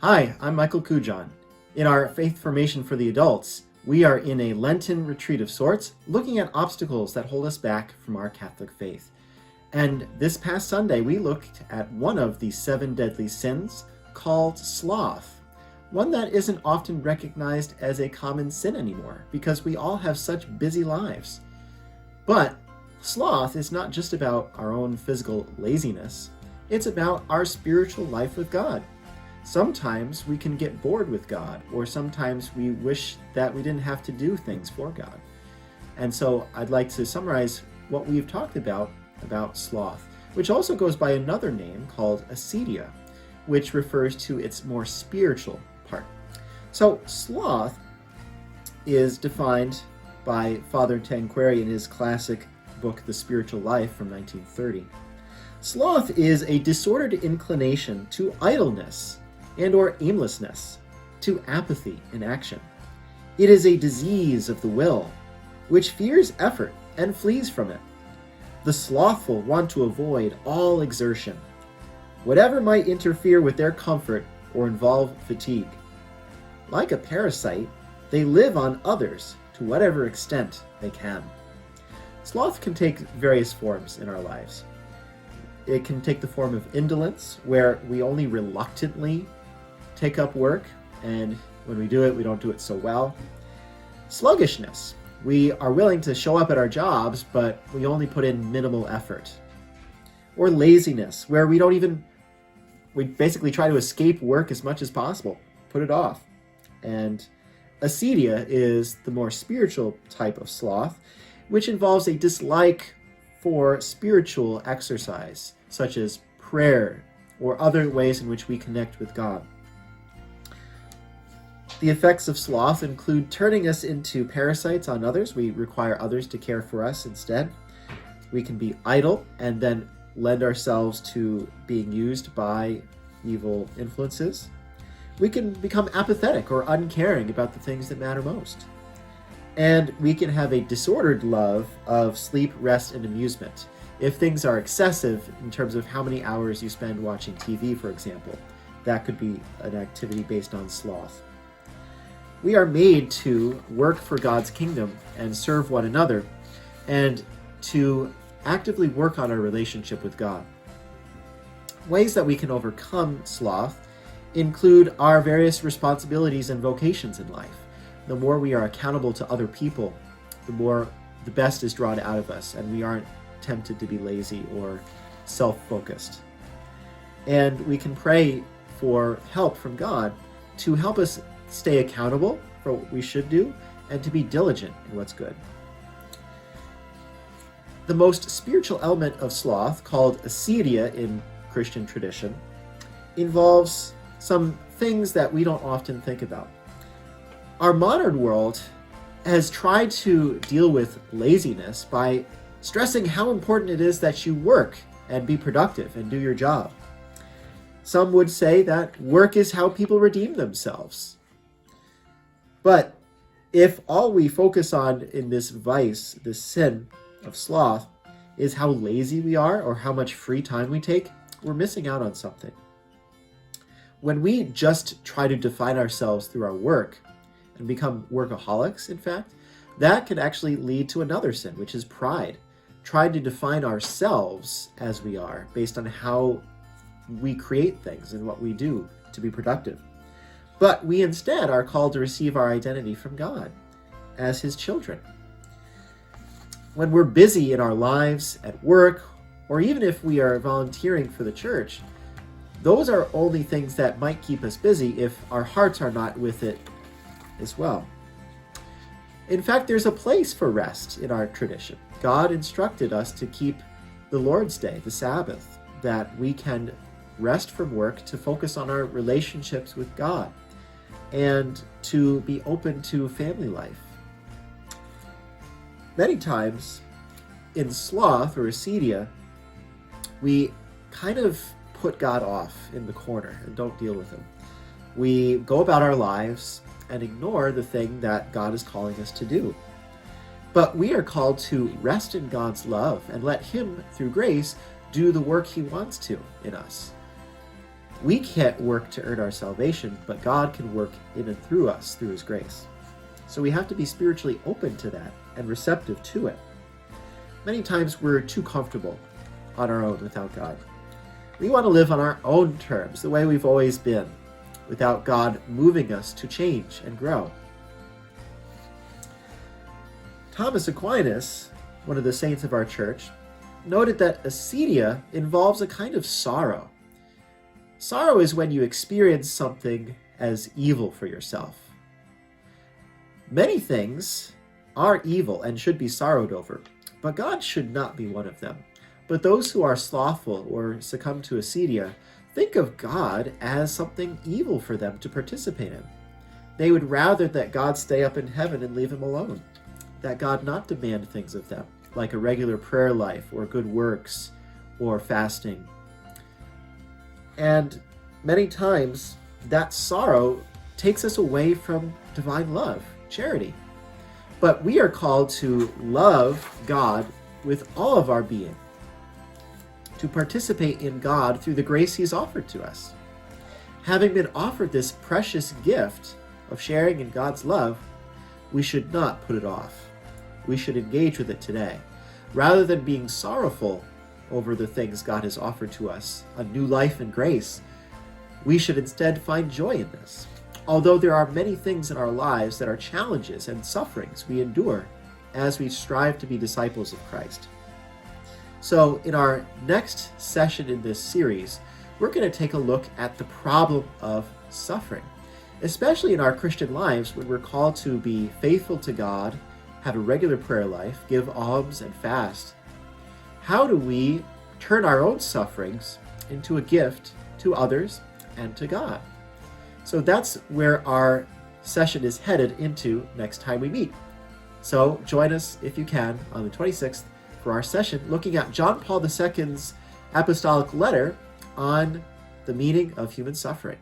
Hi, I'm Michael Kujan. In our Faith Formation for the Adults, we are in a Lenten retreat of sorts, looking at obstacles that hold us back from our Catholic faith. And this past Sunday, we looked at one of the 7 deadly sins called sloth, one that isn't often recognized as a common sin anymore because we all have such busy lives. But sloth is not just about our own physical laziness, it's about our spiritual life with God. Sometimes we can get bored with God, or sometimes we wish that we didn't have to do things for God. And so I'd like to summarize what we've talked about sloth, which also goes by another name called Acedia, which refers to its more spiritual part. So sloth is defined by Father Tanqueray in his classic book, The Spiritual Life from 1930. Sloth is a disordered inclination to idleness and or aimlessness, to apathy in action. It is a disease of the will, which fears effort and flees from it. The slothful want to avoid all exertion, whatever might interfere with their comfort or involve fatigue. Like a parasite, they live on others to whatever extent they can. Sloth can take various forms in our lives. It can take the form of indolence, where we only reluctantly take up work, and when we do it, we don't do it so well. Sluggishness. We are willing to show up at our jobs, but we only put in minimal effort. Or laziness, where we basically try to escape work as much as possible, put it off. And acedia is the more spiritual type of sloth, which involves a dislike for spiritual exercise, such as prayer or other ways in which we connect with God. The effects of sloth include turning us into parasites on others. We require others to care for us instead. We can be idle and then lend ourselves to being used by evil influences. We can become apathetic or uncaring about the things that matter most. And we can have a disordered love of sleep, rest, and amusement. If things are excessive in terms of how many hours you spend watching TV, for example, that could be an activity based on sloth. We are made to work for God's kingdom and serve one another, and to actively work on our relationship with God. Ways that we can overcome sloth include our various responsibilities and vocations in life. The more we are accountable to other people, the best is drawn out of us, and we aren't tempted to be lazy or self-focused. And we can pray for help from God to help us stay accountable for what we should do and to be diligent in what's good. The most spiritual element of sloth, called acedia in Christian tradition, involves some things that we don't often think about. Our modern world has tried to deal with laziness by stressing how important it is that you work and be productive and do your job. Some would say that work is how people redeem themselves. But if all we focus on in this vice, this sin of sloth, is how lazy we are or how much free time we take, we're missing out on something. When we just try to define ourselves through our work and become workaholics, in fact, that can actually lead to another sin, which is pride. Trying to define ourselves as we are based on how we create things and what we do to be productive. But we instead are called to receive our identity from God as His children. When we're busy in our lives, at work, or even if we are volunteering for the church, those are only things that might keep us busy if our hearts are not with it as well. In fact, there's a place for rest in our tradition. God instructed us to keep the Lord's Day, the Sabbath, that we can rest from work to focus on our relationships with God and to be open to family life. Many times in sloth or acedia, we kind of put God off in the corner and don't deal with Him. We go about our lives and ignore the thing that God is calling us to do. But we are called to rest in God's love and let Him, through grace, do the work He wants to in us. We can't work to earn our salvation, but God can work in and through us through his grace. So we have to be spiritually open to that and receptive to it. Many times we're too comfortable on our own without God. We want to live on our own terms, the way we've always been, without God moving us to change and grow. Thomas Aquinas, one of the saints of our church, noted that acedia involves a kind of sorrow. Sorrow is when you experience something as evil for yourself. Many things are evil and should be sorrowed over, but God should not be one of them. But those who are slothful or succumb to acedia think of God as something evil for them to participate in. They would rather that God stay up in heaven and leave them alone, that God not demand things of them, like a regular prayer life or good works or fasting. And many times that sorrow takes us away from divine love, charity. But we are called to love God with all of our being, to participate in God through the grace he's offered to us. Having been offered this precious gift of sharing in God's love, we should not put it off. We should engage with it today. Rather than being sorrowful over the things God has offered to us, a new life and grace, we should instead find joy in this. Although there are many things in our lives that are challenges and sufferings we endure as we strive to be disciples of Christ. So in our next session in this series, we're going to take a look at the problem of suffering, especially in our Christian lives when we're called to be faithful to God, have a regular prayer life, give alms and fast. How do we turn our own sufferings into a gift to others and to God? So that's where our session is headed into next time we meet. So join us if you can on the 26th for our session looking at John Paul II's apostolic letter on the meaning of human suffering.